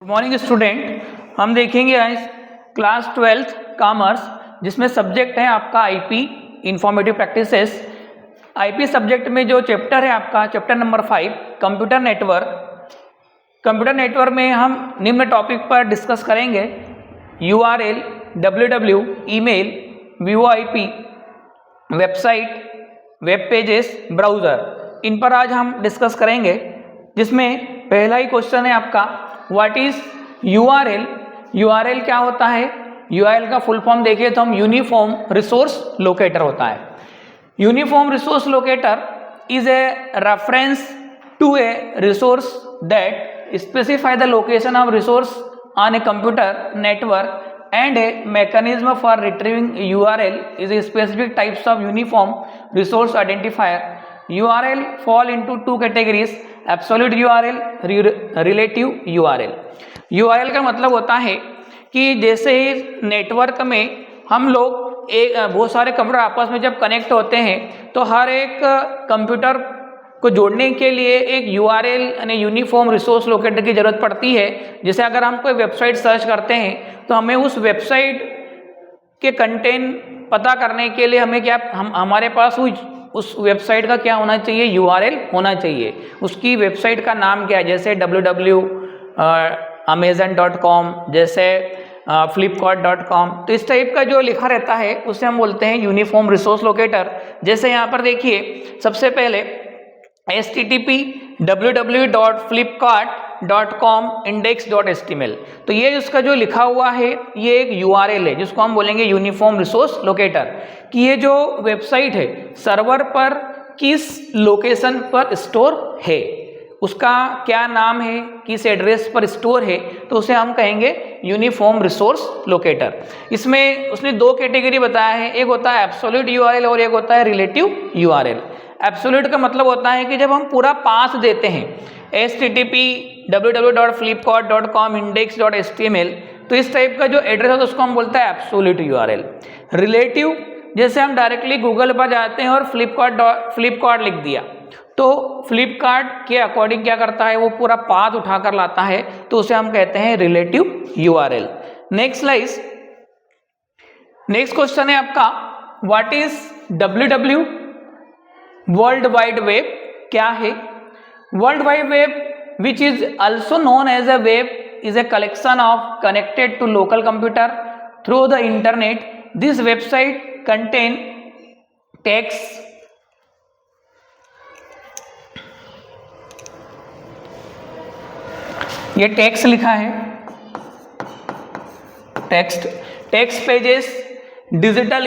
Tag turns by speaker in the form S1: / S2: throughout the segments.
S1: Morning student, हम देखेंगे आज क्लास 12th कॉमर्स, जिसमें सब्जेक्ट है आपका IP informative practices. IP subject में जो चैप्टर है आपका chapter number 5 computer network. Computer network में हम निम्न टॉपिक पर डिस्कस करेंगे: URL, WW, email, VoIP, website, web pages, browser. इन पर आज हम डिस्कस करेंगे, जिसमें पहला ही क्वेश्चन है आपका व्हाट इज यूआरएल। यूआरएल क्या होता है? यूआरएल का फुल फॉर्म देखिए तो हम यूनिफॉर्म रिसोर्स लोकेटर होता है। Uniform resource locator is a reference to a resource that specify the location of resource on a computer network and a mechanism for retrieving URL is a specific types of uniform resource identifier. URL fall into two categories: absolute URL, relative URL. URL का मतलब होता है कि जैसे ही network में हम लोग बहुत सारे कंप्यूटर आपस में जब कनेक्ट होते हैं तो हर एक कंप्यूटर को जोड़ने के लिए एक URL यानी यूनिफॉर्म रिसोर्स लोकेटर की जरूरत पड़ती है। जैसे अगर हम कोई वेबसाइट सर्च करते हैं तो हमें उस वेबसाइट के कंटेंट पता करने के लिए हमें क्या हमारे पास उस वेबसाइट का क्या होना चाहिए? URL होना चाहिए। उसकी वेबसाइट का नाम क्या है? जैसे www, amazon.com, जैसे flipkart.com। तो इस टाइप का जो लिखा रहता है उसे हम बोलते हैं यूनिफॉर्म रिसोर्स लोकेटर। जैसे यहाँ पर देखिए, सबसे पहले http www.flipkart.com index.html। तो ये इसका जो लिखा हुआ है ये एक URL है, जिसको हम बोलेंगे यूनिफॉर्म रिसोर्स लोकेटर। कि ये जो वेबसाइट है सर्वर पर किस लोकेशन पर स्टोर है, उसका क्या नाम है, किस एड्रेस पर स्टोर है, तो उसे हम कहेंगे यूनिफॉर्म रिसोर्स लोकेटर। इसमें उसने दो कैटेगरी बताया है, एक होता है एब्सोल्यूट URL और एक होता है रिलेटिव URL। एब्सोल्यूट का मतलब होता है कि जब हम पूरा पाथ देते हैं http www.flipkart.com index.html, तो इस टाइप का जो एड्रेस है उसको हम बोलते हैं एब्सोल्यूट URL। रिलेटिव, जैसे हम डायरेक्टली गूगल पर जाते हैं और फ्लिपकार्ट लिख दिया तो फ्लिपकार्ट के अकॉर्डिंग क्या करता है, वो पूरा पाथ उठाकर लाता है, तो उसे हम कहते हैं रिलेटिव URL। नेक्स्ट क्वेश्चन है आपका what is WWW? World wide web क्या है? World wide web, which is also known as a web, is a collection of connected to local computer through the internet. This website contain text, ये text लिखा है, text pages, digital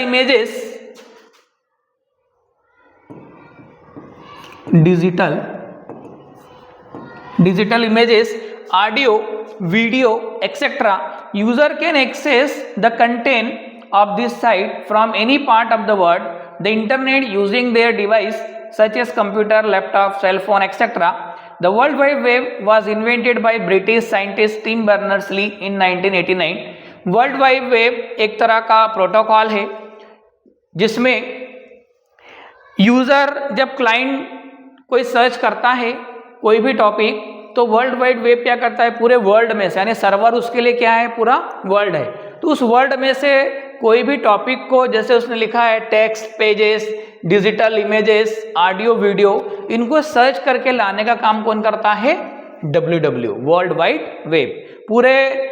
S1: images, audio, video, etc. User can access the content of this site from any part of the world, the internet, using their device such as computer, laptop, cell phone, etc. The World Wide Web was invented by British scientist Tim Berners-Lee in 1989. World wide web एक तरह का protocol है जिसमें user जब client कोई search करता है कोई भी टॉपिक, तो वर्ल्ड वाइड वेब क्या करता है, पूरे वर्ल्ड में से, यानी सर्वर उसके लिए क्या है, पूरा वर्ल्ड है, तो उस वर्ल्ड में से कोई भी टॉपिक को, जैसे उसने लिखा है text pages, digital images, audio, video, इनको सर्च करके लाने का काम कौन करता है? WWW, world wide web. पूरे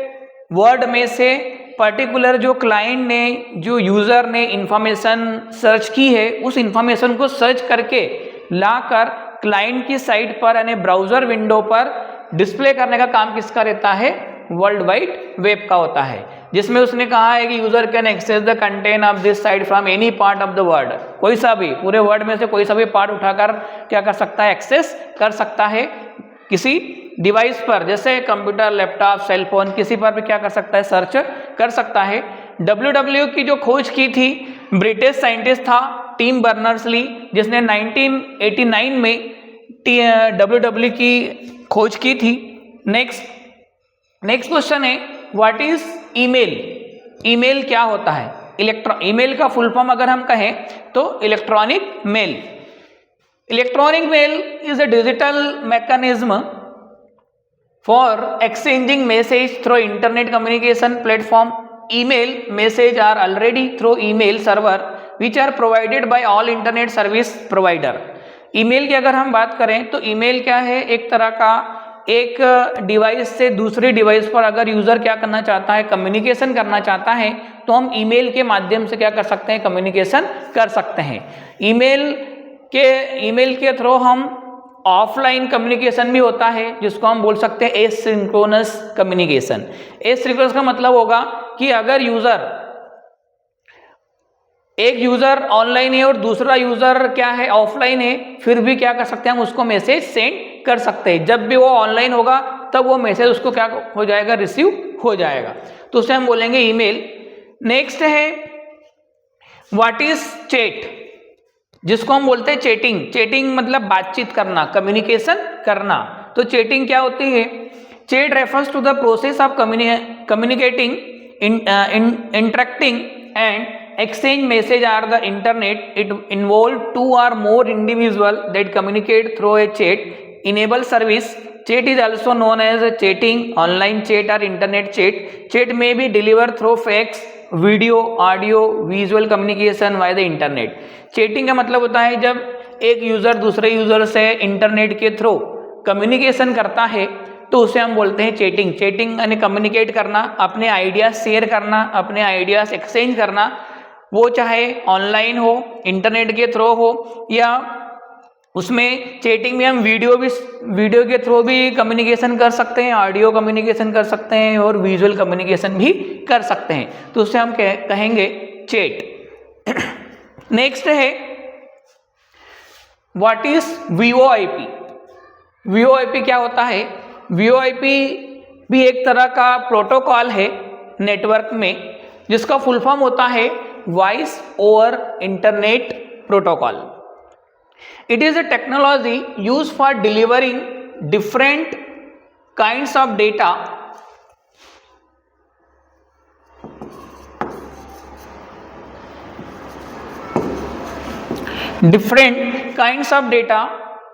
S1: वर्ल्ड में से पर्टिकुलर जो क्लाइंट ने, जो यूजर ने इंफॉर्मेशन सर्च की है, उस इंफॉर्मेशन को सर्च करके लाकर क्लाइंट की साइट पर यानी ब्राउजर विंडो पर डिस्प्ले करने का काम किसका रहता है? वर्ल्ड वाइड वेब का होता है। जिसमें उसने कहा है कि user can access the content of this site from any part of the world. कोई सा भी, पूरे वर्ल्ड में से कोई सा भी पार्ट उठाकर क्या कर सकता है? एक्सेस कर सकता है किसी डिवाइस पर, जैसे कंप्यूटर, लैपटॉप, सेल फोन, किसी पर भी क्या कर सकता है? सर्च कर सकता है। WWW की जो खोज की थी ब्रिटिश साइंटिस्ट था टिम बर्नर्स-ली, जिसने 1989 में WWW की खोज की थी। नेक्स्ट क्वेश्चन है व्हाट इज ईमेल? ईमेल क्या होता है? ईमेल का फुल फॉर्म अगर हम कहें तो electronic mail. Electronic mail is a digital mechanism for exchanging message through internet communication platform, email message are already through email server which are provided by all internet service provider. Email की अगर हम बात करें तो email क्या है, एक तरह का एक डिवाइस से दूसरे डिवाइस पर अगर यूज़र क्या करना चाहता है, कम्युनिकेशन करना चाहता है, तो हम ईमेल के माध्यम से क्या कर सकते हैं, कम्युनिकेशन कर सकते हैं। ईमेल के थ्रू हम ऑफलाइन कम्युनिकेशन भी होता है जिसको हम बोल सकते हैं एसिंक्रोनस कम्युनिकेशन। एसिंक्रोनस का मतलब होगा कि अगर एक यूज़र ऑनलाइन है और दूसरा यूज़र क्या है, ऑफलाइन है, फिर भी क्या कर सकते हैं, हम उसको मैसेज सेंड कर सकते हैं। जब भी वो ऑनलाइन होगा तब वो मैसेज उसको क्या हो जाएगा, रिसीव हो जाएगा, तो उसे हम बोलेंगे ईमेल। नेक्स्ट है व्हाट इज चैट, जिसको हम बोलते हैं चैटिंग। चैटिंग मतलब बातचीत करना, कम्युनिकेशन करना। तो चैटिंग क्या होती है? Chat refers to the process of communicating, interacting and exchange message are the internet. It involve two or more individual that communicate through a chat enable service. Chat is also known as chatting, online chat or internet chat. Chat may be delivered through fax, video, audio, visual communication via the internet. Chatting का मतलब होता है जब एक user दूसरे user से internet के through communication करता है तो उसे हम बोलते हैं चैटिंग। चैटिंग यानी कम्युनिकेट करना, अपने आइडियाज शेयर करना, अपने आइडियाज एक्सचेंज करना, वो चाहे ऑनलाइन हो, इंटरनेट के थ्रू हो, या उसमें चैटिंग में हम वीडियो के थ्रू भी कम्युनिकेशन कर सकते हैं, ऑडियो कम्युनिकेशन कर सकते हैं और विजुअल कम्युनिकेशन भी कर सकते हैं, तो उससे हम कहेंगे चैट। नेक्स्ट है व्हाट इज VoIP। VoIP क्या होता है? VoIP भी एक तरह का प्रोटोकॉल है नेटवर्क में, जिसका फुल फॉर्म होता है voice over internet protocol. It is a technology used for delivering different kinds of data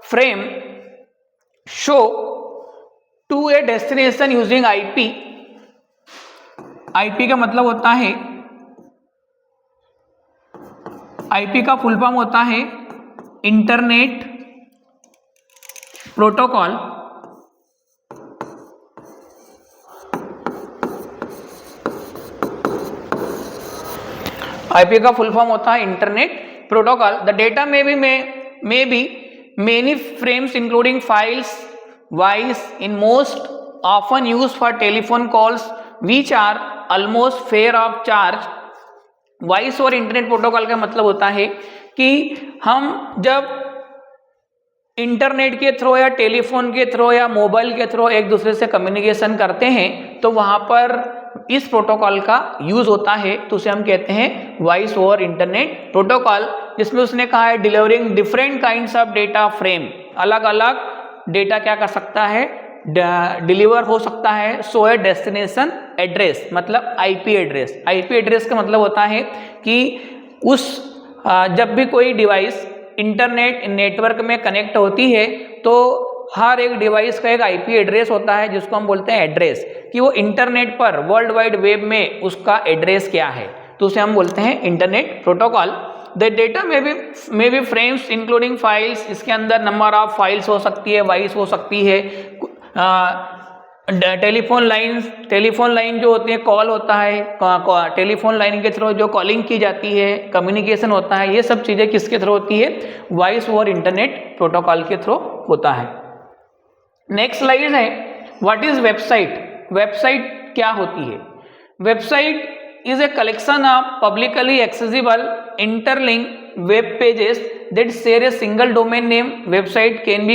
S1: frame show to a destination using IP। IP का मतलब होता है, IP का फुल फॉर्म होता है इंटरनेट प्रोटोकॉल। IP का फुल फॉर्म होता है internet protocol. The data may be many frames including files, voice in most often use for telephone calls which are almost free of charge. Voice और internet protocol का मतलब होता है कि हम जब इंटरनेट के थ्रू या टेलीफोन के थ्रू या मोबाइल के थ्रू एक दूसरे से कम्युनिकेशन करते हैं तो वहाँ पर इस प्रोटोकॉल का यूज होता है, तो उसे हम कहते हैं वॉइस ओवर इंटरनेट प्रोटोकॉल, जिसमें उसने कहा है delivering different kinds of data frame. अलग अलग डेटा क्या कर सकता है, डिलीवर हो सकता है। सो ए डेस्टिनेशन एड्रेस मतलब IP एड्रेस। IP एड्रेस का मतलब होता है कि जब भी कोई डिवाइस इंटरनेट नेटवर्क में कनेक्ट होती है तो हर एक डिवाइस का एक IP एड्रेस होता है जिसको हम बोलते हैं एड्रेस, कि वो इंटरनेट पर वर्ल्ड वाइड वेब में उसका एड्रेस क्या है, तो उसे हम बोलते हैं इंटरनेट प्रोटोकॉल। द डेटा में भी फ्रेम्स इंक्लूडिंग फाइल्स, इसके अंदर नंबर ऑफ फाइल्स हो सकती है, वॉइस हो सकती है, टेलीफोन लाइन जो होती है, कॉल होता है, टेलीफोन लाइन के थ्रू जो कॉलिंग की जाती है, कम्युनिकेशन होता है, ये सब चीज़ें किसके थ्रू होती है, वॉइस ओवर इंटरनेट प्रोटोकॉल के थ्रू होता है। नेक्स्ट स्लाइड है व्हाट इज वेबसाइट। वेबसाइट क्या होती है? Website is a collection of publicly accessible interlink web pages that share a single domain name. Website can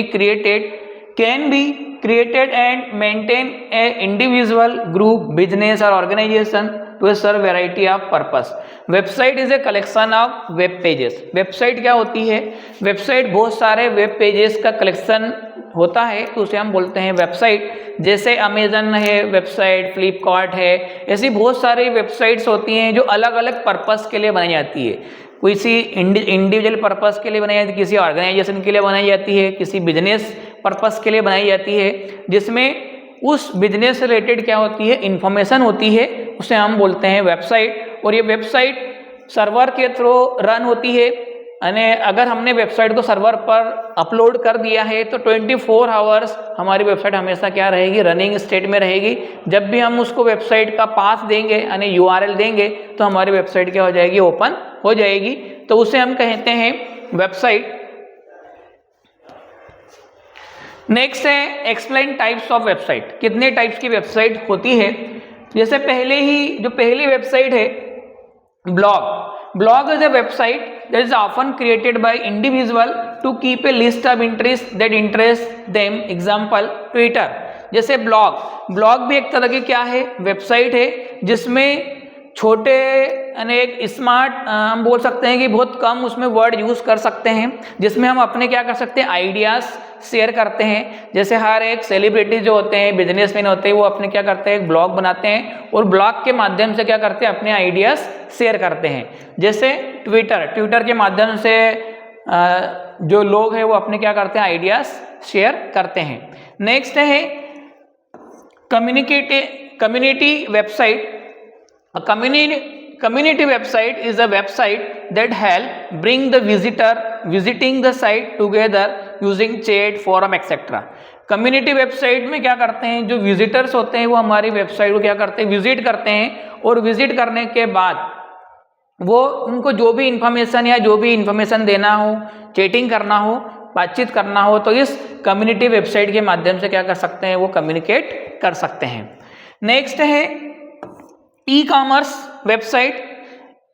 S1: be created and maintain a individual, group, business or organization to serve variety of purpose. Website is a collection of web pages. Website क्या होती है? Website बहुत सारे web pages का collection होता है, तो उसे हम बोलते हैं वेबसाइट। जैसे अमेजन है वेबसाइट, फ्लिपकार्ट है, ऐसी बहुत सारी वेबसाइट्स होती हैं जो अलग अलग पर्पस के लिए बनाई जाती है। किसी इंडिविजुअल पर्पस के लिए बनाई जाती है, किसी ऑर्गेनाइजेशन के लिए बनाई जाती है, किसी बिजनेस पर्पस के लिए बनाई जाती है, जिसमें उस बिजनेस से रिलेटेड क्या होती है, इंफॉर्मेशन होती है, उसे हम बोलते हैं वेबसाइट। और ये वेबसाइट सर्वर के थ्रू रन होती है, यानी अगर हमने वेबसाइट को सर्वर पर अपलोड कर दिया है तो 24 आवर्स हमारी वेबसाइट हमेशा क्या रहेगी, रनिंग स्टेट में रहेगी। जब भी हम उसको वेबसाइट का पास देंगे यानी URL देंगे तो हमारी वेबसाइट क्या हो जाएगी, ओपन हो जाएगी। तो उसे हम कहते हैं वेबसाइट। नेक्स्ट है एक्सप्लेन टाइप्स ऑफ वेबसाइट। कितने टाइप्स की वेबसाइट होती है? जैसे पहली वेबसाइट है blog is a website that is often created by individual to keep a list of interests that interest them. Example Twitter। जैसे ब्लॉग भी एक तरह की क्या है, वेबसाइट है, जिसमें छोटे यानी एक स्मार्ट हम बोल सकते हैं कि बहुत कम उसमें वर्ड यूज़ कर सकते हैं, जिसमें हम अपने क्या कर सकते हैं, आइडियाज़ शेयर करते हैं। जैसे हर एक सेलिब्रिटी जो होते हैं, बिजनेसमैन होते हैं, वो अपने क्या करते हैं, ब्लॉग बनाते हैं और ब्लॉग के माध्यम से क्या करते हैं, अपने आइडियाज़ शेयर करते हैं। जैसे ट्विटर के माध्यम से जो लोग हैं वो अपने क्या करते हैं, आइडियाज़ शेयर करते हैं। नेक्स्ट है community website. A community website is a website that help bring the visiting the site together using chat, forum, etc. Community website में क्या करते हैं, जो विजिटर्स होते हैं वो हमारी वेबसाइट को क्या करते हैं, विजिट करते हैं। और विजिट करने के बाद वो उनको जो भी इंफॉर्मेशन देना हो, चैटिंग करना हो, बातचीत करना हो, तो इस कम्युनिटी वेबसाइट के माध्यम से क्या कर सकते हैं, वो कम्युनिकेट कर सकते हैं। नेक्स्ट है e-commerce website।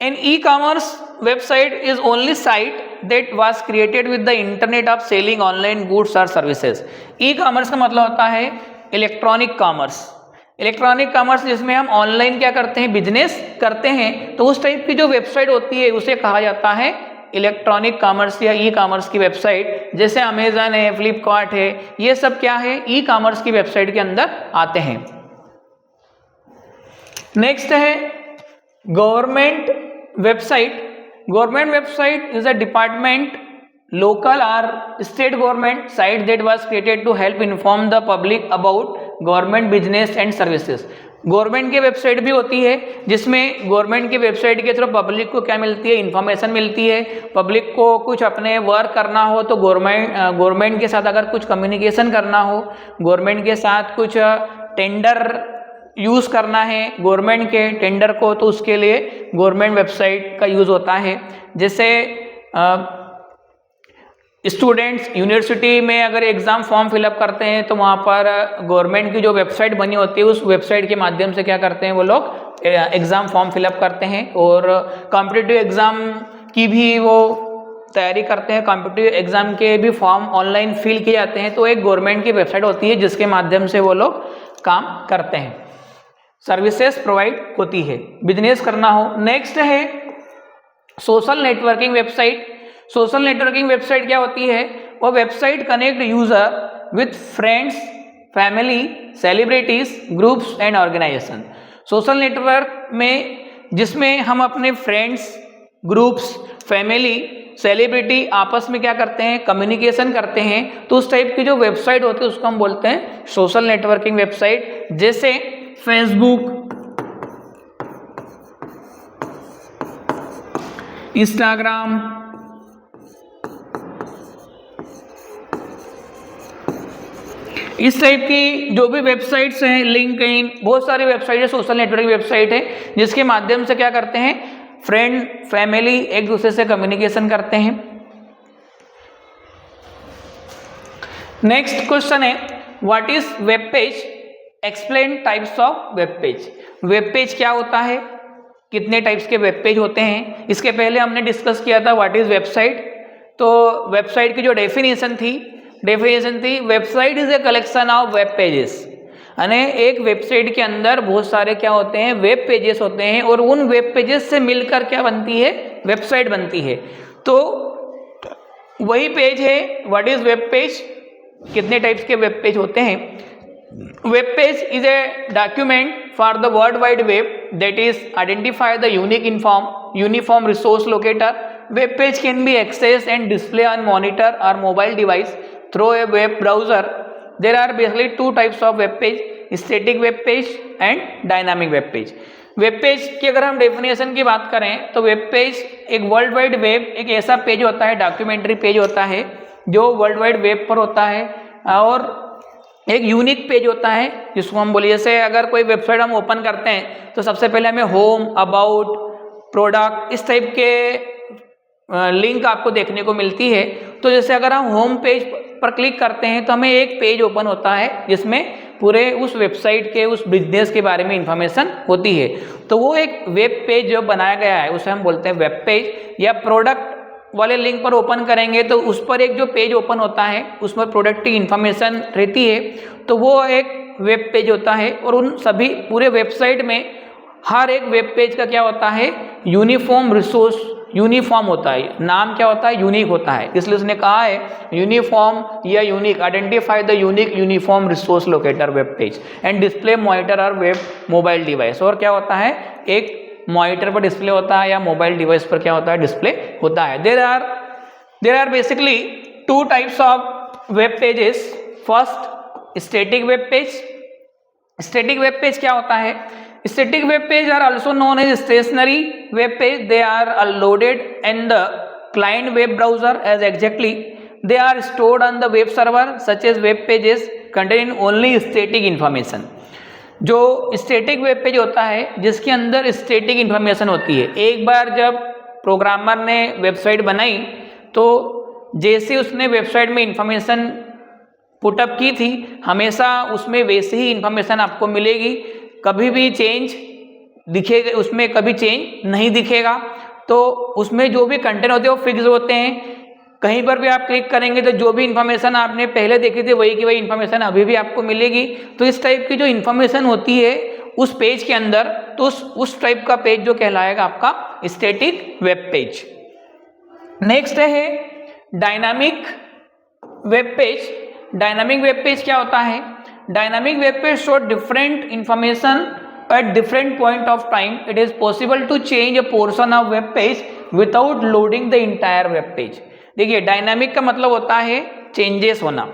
S1: An e-commerce website is only site that was created with the internet of selling online goods or services। e-commerce का मतलब होता है इलेक्ट्रॉनिक कॉमर्स, जिसमें हम ऑनलाइन क्या करते हैं, बिजनेस करते हैं। तो उस टाइप की जो वेबसाइट होती है उसे कहा जाता है इलेक्ट्रॉनिक कॉमर्स या ई-कॉमर्स की वेबसाइट। जैसे अमेजन है, फ्लिपकार्ट है, ये सब क्या है, ई-कॉमर्स की वेबसाइट के अंदर आते हैं। नेक्स्ट है government website is a department, local और state government site that was created to help inform the public about government business and services. Government की वेबसाइट भी होती है, जिसमें गवर्नमेंट की वेबसाइट के थ्रू पब्लिक को क्या मिलती है, इन्फॉर्मेशन मिलती है। पब्लिक को कुछ अपने वर्क करना हो तो गवर्नमेंट के साथ अगर कुछ कम्युनिकेशन करना हो, गवर्नमेंट के साथ कुछ टेंडर यूज़ करना है गवर्नमेंट के टेंडर को, तो उसके लिए गवर्नमेंट वेबसाइट का यूज़ होता है। जैसे स्टूडेंट्स यूनिवर्सिटी में अगर एग्ज़ाम फॉर्म फिलअप करते हैं तो वहाँ पर गवर्नमेंट की जो वेबसाइट बनी होती है, उस वेबसाइट के माध्यम से क्या करते हैं, वो लोग एग्ज़ाम फॉर्म फिलअप करते हैं। और कॉम्पिटिटिव एग्ज़ाम की भी वो तैयारी करते हैं, कॉम्पिटिटिव एग्ज़ाम के भी फॉर्म ऑनलाइन फिल किए जाते हैं। तो एक गवर्नमेंट की वेबसाइट होती है जिसके माध्यम से वो लोग काम करते हैं, सर्विसेज प्रोवाइड होती है, बिजनेस करना हो। नेक्स्ट है social networking website. Social networking website क्या होती है, वो website connect user with friends, family, celebrities, groups and organization. Social network में जिसमें हम अपने फ्रेंड्स, ग्रुप्स, फैमिली, सेलिब्रिटी आपस में क्या करते हैं, कम्युनिकेशन करते हैं। तो उस टाइप की जो वेबसाइट होती है उसको हम बोलते हैं सोशल नेटवर्किंग वेबसाइट। जैसे फेसबुक, इंस्टाग्राम, इस टाइप की जो भी वेबसाइट्स हैं, लिंक्डइन, बहुत सारी वेबसाइट है, सोशल नेटवर्किंग वेबसाइट है, जिसके माध्यम से क्या करते हैं, फ्रेंड, फैमिली एक दूसरे से कम्युनिकेशन करते हैं। नेक्स्ट क्वेश्चन है what is web page, explain types of web page. Web page क्या होता है, कितने टाइप्स के वेब पेज होते हैं। इसके पहले हमने डिस्कस किया था व्हाट इज वेबसाइट। तो वेबसाइट की जो डेफिनेशन थी website is a collection of web pages, यानी एक वेबसाइट के अंदर बहुत सारे क्या होते हैं, वेब पेजेस होते हैं, और उन वेब पेजेस से मिलकर क्या बनती है, वेबसाइट बनती है। तो वही पेज है व्हाट इज वेब पेज। कितने टाइप्स के वेब पेज होते हैं। Web page is a document for the world wide web that is identify the uniform resource locator. Web page can be access and display on monitor और mobile device through a web browser. There are basically two types of web page. Static web page and dynamic web page. Web page की अगर हम definition की बात करें तो web page एक world wide web एक ऐसा पेज होता है, डॉक्यूमेंट्री पेज होता है जो वर्ल्ड वाइड वेब पर होता है और एक यूनिक पेज होता है जिसको हम बोलिए, जैसे अगर कोई वेबसाइट हम ओपन करते हैं तो सबसे पहले हमें होम, अबाउट, प्रोडक्ट इस टाइप के लिंक आपको देखने को मिलती है। तो जैसे अगर हम होम पेज पर क्लिक करते हैं तो हमें एक पेज ओपन होता है जिसमें पूरे उस वेबसाइट के उस बिजनेस के बारे में इंफॉर्मेशन होती है। तो वो एक वेब पेज जो बनाया गया है उसे हम बोलते हैं वेब पेज। या प्रोडक्ट वाले लिंक पर ओपन करेंगे तो उस पर एक जो पेज ओपन होता है उसमें प्रोडक्ट की इंफॉर्मेशन रहती है, तो वो एक वेब पेज होता है। और उन सभी पूरे वेबसाइट में हर एक वेब पेज का क्या होता है, यूनिफॉर्म रिसोर्स, यूनिफॉर्म होता है, नाम क्या होता है, यूनिक होता है। इसलिए उसने कहा है यूनिफॉर्म या unique, identify the unique uniform resource locator web page and display monitor और वेब मोबाइल डिवाइस। और क्या होता है, एक मॉनिटर पर डिस्प्ले होता है या मोबाइल डिवाइस पर क्या होता है, डिस्प्ले होता है। There are basically two types of web pages. First static web page. Static web page क्या होता है, static web page are also known as stationary web page. They are loaded in the client web browser as exactly they are stored on the web server such as web pages containing only static information। जो static web page होता है जिसके अंदर static information होती है, एक बार जब programmer ने वेबसाइट बनाई तो जैसे उसने वेबसाइट में इंफॉर्मेशन पुटअप की थी हमेशा उसमें वैसे ही इंफॉर्मेशन आपको मिलेगी, कभी भी चेंज दिखेगा उसमें, कभी चेंज नहीं दिखेगा। तो उसमें जो भी कंटेंट होते हैं वो फिक्स होते हैं, कहीं पर भी आप क्लिक करेंगे तो जो भी इंफॉर्मेशन आपने पहले देखी थी वही की वही इंफॉर्मेशन अभी भी आपको मिलेगी। तो इस टाइप की जो इंफॉर्मेशन होती है उस पेज के अंदर, तो उस टाइप का पेज जो कहलाएगा आपका स्टैटिक वेब पेज। नेक्स्ट है dynamic web page. Dynamic web page क्या होता है, dynamic web page show different information at different point of time. It is possible to change a portion of web page without loading the entire web page। देखिए dynamic का मतलब होता है changes होना,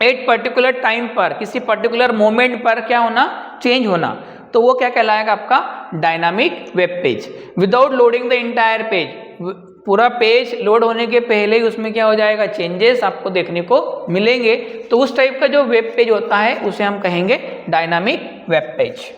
S1: at particular time पर, किसी particular moment पर क्या होना, चेंज होना, तो वो क्या कहलाएगा आपका dynamic web page. Without loading the entire page, पूरा पेज लोड होने के पहले ही उसमें क्या हो जाएगा, चेंजेस आपको देखने को मिलेंगे। तो उस टाइप का जो वेब पेज होता है उसे हम कहेंगे dynamic web page.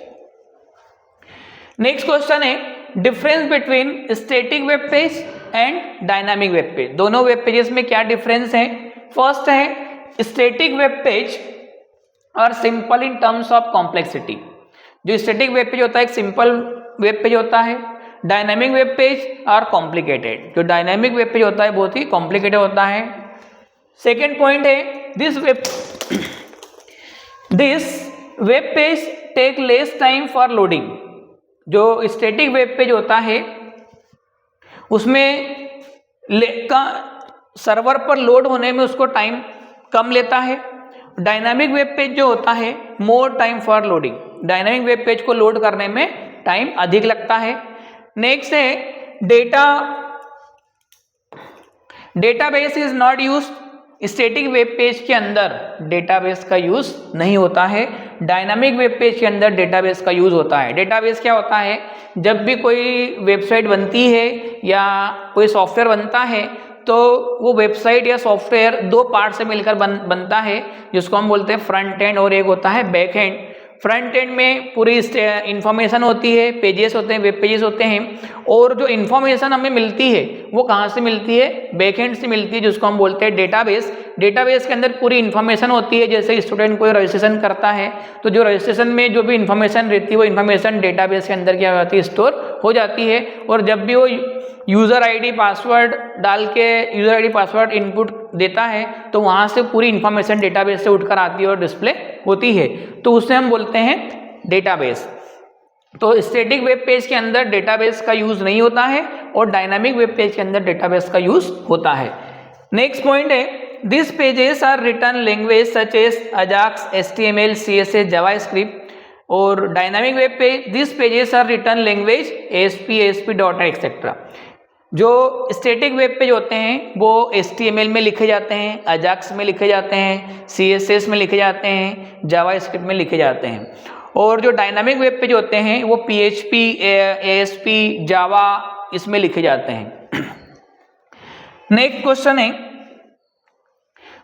S1: Next question है difference between static web page and dynamic web page. दोनों वेब पेजेस में क्या डिफरेंस है। फर्स्ट है स्टैटिक वेब पेज और simple in terms of complexity. जो स्टैटिक वेब पेज होता है एक सिंपल वेब पेज होता है, डायनामिक वेब पेज और कॉम्प्लिकेटेड। जो डायनामिक वेब पेज होता है बहुत ही कॉम्प्लिकेटेड होता है। सेकेंड पॉइंट है this web page take less time for loading. जो स्टैटिक वेब पेज होता है उसमें सर्वर पर लोड होने में उसको टाइम कम लेता है। डायनामिक वेब पेज जो होता है more time for loading, dynamic web page को लोड करने में टाइम अधिक लगता है। नेक्स्ट है database is not used. Static web page के अंदर डेटाबेस का यूज नहीं होता है, डायनामिक वेब पेज के अंदर डेटाबेस का यूज होता है। डेटाबेस क्या होता है, जब भी कोई वेबसाइट बनती है या कोई सॉफ्टवेयर बनता है तो वो वेबसाइट या सॉफ्टवेयर दो पार्ट से मिलकर बनता है, जिसको हम बोलते हैं फ्रंट एंड और एक होता है बैक एंड। फ्रंट एंड में पूरी इंफॉर्मेशन होती है, पेजेस होते हैं, वेब पेजेस होते हैं, और जो इंफॉर्मेशन हमें मिलती है वो कहाँ से मिलती है, बैक एंड से मिलती है, जिसको हम बोलते हैं डेटाबेस। डेटाबेस के अंदर पूरी इंफॉर्मेशन होती है। जैसे स्टूडेंट कोई रजिस्ट्रेशन करता है तो जो रजिस्ट्रेशन में जो भी इंफॉर्मेशन रहती है वो इंफॉर्मेशन डेटाबेस के अंदर क्या होती है, स्टोर हो जाती है। और जब भी वो यूज़र आईडी पासवर्ड डाल के यूज़र आईडी पासवर्ड इनपुट देता है तो वहाँ से पूरी इंफॉर्मेशन डेटाबेस से उठकर आती है और डिस्प्ले होती है, तो उसे हम बोलते हैं डेटाबेस। तो स्टैटिक वेब पेज के अंदर डेटाबेस का यूज़ नहीं होता है और डायनामिक वेब पेज के अंदर डेटाबेस का यूज़ होता है। नेक्स्ट पॉइंट है this pages are written language such as Ajax, HTML, CSS, JavaScript. और dynamic web page this pages are written language ASP.NET etcetera. जो स्टैटिक वेब पेज होते हैं वो HTML में लिखे जाते हैं, अजाक्स में लिखे जाते हैं, CSS में लिखे जाते हैं, जावास्क्रिप्ट में लिखे जाते हैं। और जो डायनामिक वेब पेज होते हैं वो PHP, ASP, जावा इसमें लिखे जाते हैं। नेक्स्ट क्वेश्चन है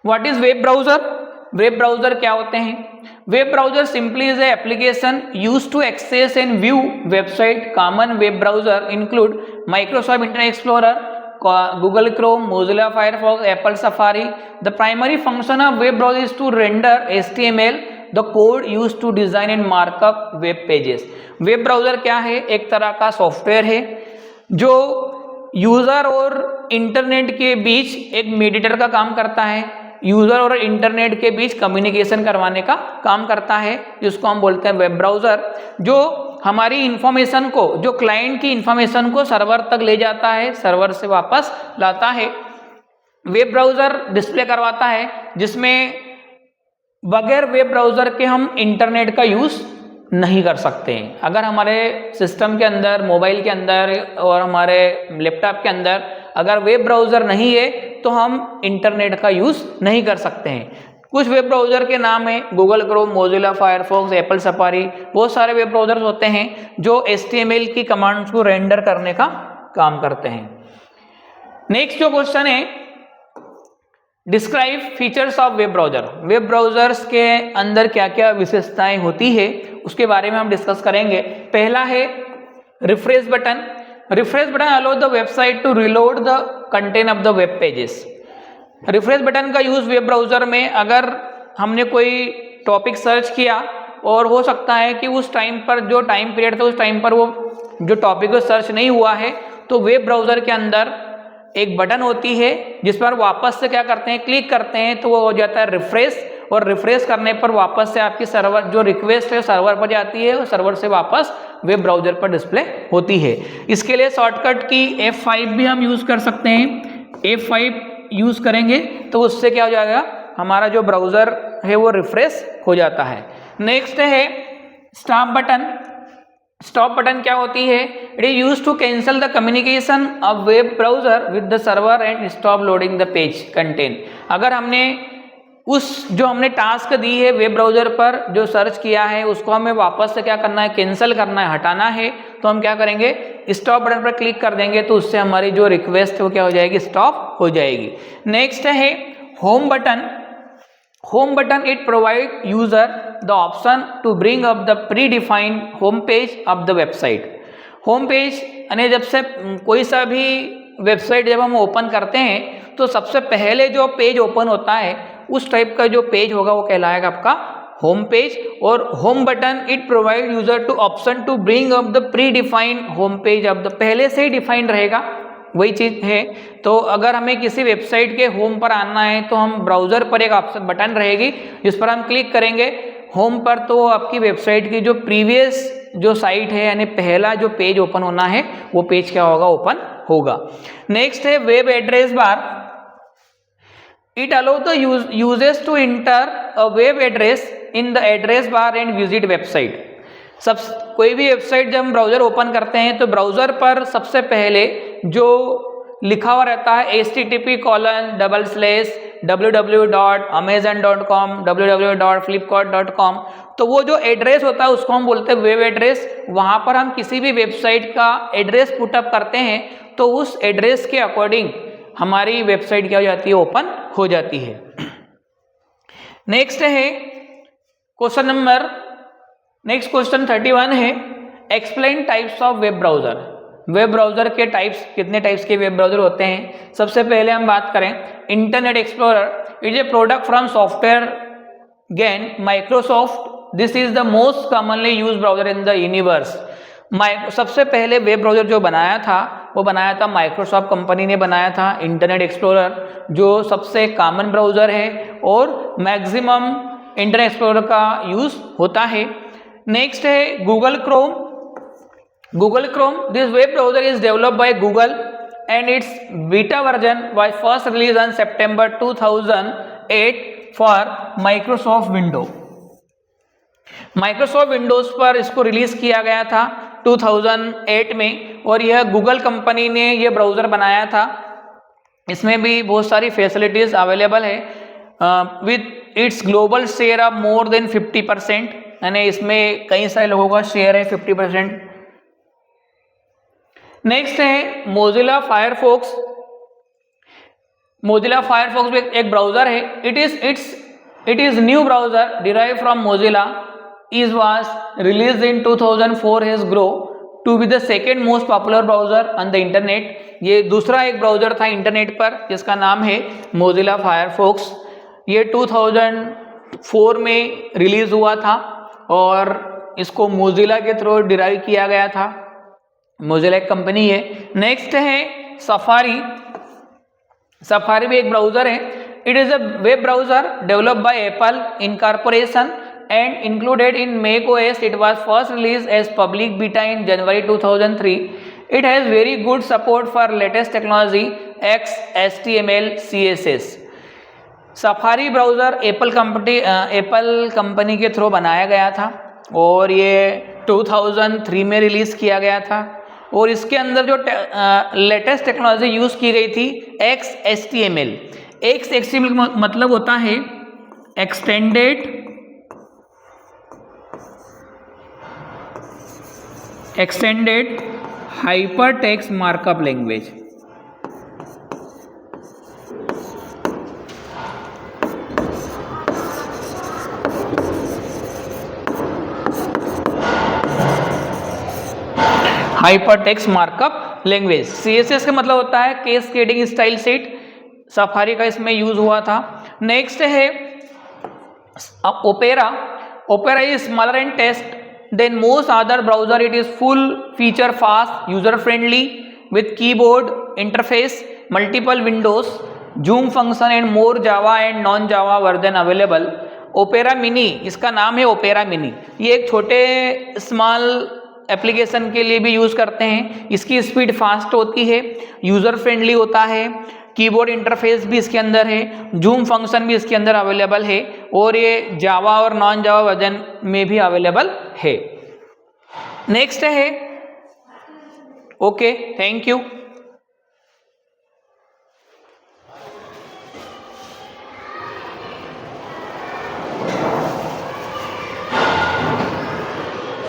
S1: what is web browser. Web browser क्या होते हैं? Web browser simply is a application used to access and view website. Common web browser include Microsoft Internet Explorer, Google Chrome, Mozilla Firefox, Apple Safari. The primary function of web browser is to render HTML, the code used to design and mark up web pages. Web browser क्या है? एक तरह का software है जो user और internet के बीच एक मीडिएटर का काम करता है, यूजर और इंटरनेट के बीच कम्युनिकेशन करवाने का काम करता है, जिसको हम बोलते हैं वेब ब्राउजर, जो हमारी इंफॉर्मेशन को, जो क्लाइंट की इंफॉर्मेशन को सर्वर तक ले जाता है, सर्वर से वापस लाता है। वेब ब्राउजर डिस्प्ले करवाता है, जिसमें बगैर वेब ब्राउजर के हम इंटरनेट का यूज नहीं कर सकते हैं। अगर हमारे सिस्टम के अंदर, मोबाइल के अंदर और हमारे लैपटॉप के अंदर अगर वेब ब्राउजर नहीं है तो हम इंटरनेट का यूज नहीं कर सकते हैं। कुछ वेब ब्राउजर के नाम है Google Chrome, Mozilla Firefox, Apple safari. बहुत सारे वेब ब्राउजर्स होते हैं जो HTML की कमांड्स को रेंडर करने का काम करते हैं। नेक्स्ट जो क्वेश्चन है describe features of web browser. Web browsers के अंदर क्या क्या विशेषताएं होती है उसके बारे में हम डिस्कस करेंगे। पहला है refresh button. Refresh button allow the website to reload the content of the web pages. Refresh button का यूज वेब ब्राउजर में, अगर हमने कोई टॉपिक सर्च किया और हो सकता है कि उस टाइम पर जो टाइम पीरियड था उस टाइम पर वो जो टॉपिक को सर्च नहीं हुआ है, तो वेब ब्राउजर के अंदर एक बटन होती है जिस पर वापस से क्या करते हैं, क्लिक करते हैं तो वो हो जाता है रिफ्रेश। और रिफ्रेश करने पर वापस से आपकी सर्वर जो रिक्वेस्ट है सर्वर पर जाती है और सर्वर से वापस वेब ब्राउजर पर डिस्प्ले होती है। इसके लिए शॉर्टकट की F5 भी हम यूज कर सकते हैं। F5 यूज करेंगे तो उससे क्या हो जाएगा, हमारा जो ब्राउजर है वो रिफ्रेश हो जाता है। नेक्स्ट है स्टॉप बटन। स्टॉप बटन क्या होती है? It is used to cancel the communication of web browser with the server and stop loading the page content. अगर हमने जो हमने टास्क दी है वेब ब्राउजर पर जो सर्च किया है उसको हमें वापस से क्या करना है, कैंसिल करना है, हटाना है, तो हम क्या करेंगे, स्टॉप बटन पर क्लिक कर देंगे तो उससे हमारी जो रिक्वेस्ट है वो क्या हो जाएगी, स्टॉप हो जाएगी। नेक्स्ट है home button. Home button it provide user the option to bring up the predefined home page of the website. Home page यानी जब से कोई सा भी वेबसाइट जब हम ओपन करते हैं तो सबसे पहले जो पेज ओपन होता है उस टाइप का जो पेज होगा वो कहलाएगा आपका होम पेज। और home button it provide user to option to bring up the predefined home page of the, पहले से ही डिफाइंड रहेगा वही चीज है। तो अगर हमें किसी वेबसाइट के होम पर आना है तो हम ब्राउजर पर एक ऑप्शन बटन रहेगी जिस पर हम क्लिक करेंगे होम पर, तो आपकी वेबसाइट की जो प्रीवियस जो साइट है यानी पहला जो पेज ओपन होना है वो पेज क्या होगा, ओपन होगा। नेक्स्ट है web address bar. It allows the users to enter a web address in the address bar and visit website. कोई भी वेबसाइट जब हम ब्राउजर ओपन करते हैं तो ब्राउजर पर सबसे पहले जो लिखा हुआ रहता है http://www.amazon.com, www.flipkart.com, तो वो जो एड्रेस होता है उसको हम बोलते हैं वेब एड्रेस। वहाँ पर हम किसी भी वेबसाइट का एड्रेस पुटअप करते हैं तो उस एड्रेस के अकॉर्डिंग हमारी वेबसाइट क्या हो जाती है, ओपन हो जाती है। नेक्स्ट है क्वेश्चन नंबर, नेक्स्ट क्वेश्चन 31 है explain types of web browser. Web browser के टाइप्स, कितने टाइप्स के वेब ब्राउजर होते हैं। सबसे पहले हम बात करें internet explorer. It is a product from software gain Microsoft. This is the most commonly use browser in the universe. सबसे पहले वेब ब्राउजर जो बनाया था वो बनाया था माइक्रोसॉफ्ट कंपनी ने बनाया था। इंटरनेट एक्सप्लोरर जो सबसे कॉमन ब्राउजर है और मैक्सिमम इंटरनेट एक्सप्लोरर का यूज होता है। नेक्स्ट है Google Chrome. Google Chrome, this web browser is developed by Google and it's beta version was first release on September 2008 for Microsoft window. Microsoft Windows पर इसको release किया गया था 2008 में और यह गूगल कंपनी ने ये ब्राउज़र बनाया था। इसमें भी बहुत सारी फैसिलिटीज़ अवेलेबल है with its global share of more than 50%, यानी इसमें कई सारे लोगों का शेयर है 50%। नेक्स्ट है मोजिला फायरफॉक्स। मोजिला फायरफॉक्स भी एक ब्राउज़र है। It is new browser derive from Mozilla is was released in 2004 has grow to be the second most popular browser on the internet। ये दूसरा एक ब्राउज़र था internet पर जिसका नाम है मोजिला फायरफॉक्स। ये 2004 में रिलीज़ हुआ था और इसको मोजिला के थ्रू डिराइव किया गया था। मोजिला एक कंपनी है। नेक्स्ट है सफारी। सफारी भी एक ब्राउज़र है। It is a web browser developed by Apple incorporation and included in macOS. It was first released as public beta in January 2003. It has very good support for latest technology X, HTML, CSS। Safari browser Apple company के through बनाया गया था और ये 2003 में release किया गया था और इसके अंदर जो लेटेस्ट टेक्नोलॉजी यूज़ की गई थी XHTML। XHTML मतलब होता है extended hypertext markup language. Hypertext markup language. CSS का मतलब होता है कैस्केडिंग स्टाइल सेट। सफारी का इसमें यूज हुआ था। नेक्स्ट है Opera. Opera is smaller and test then most other browser। it is full feature fast user friendly with keyboard interface, multiple windows, zoom function and more java and non java version available। Opera mini, इसका नाम है opera mini. ये एक छोटे small application के लिए भी use करते हैं। इसकी स्पीड फास्ट होती है, यूज़र फ्रेंडली होता है, कीबोर्ड इंटरफेस भी इसके अंदर है, जूम फंक्शन भी इसके अंदर अवेलेबल है और ये जावा और नॉन जावा वर्जन में भी अवेलेबल है। नेक्स्ट है ओके, थैंक यू।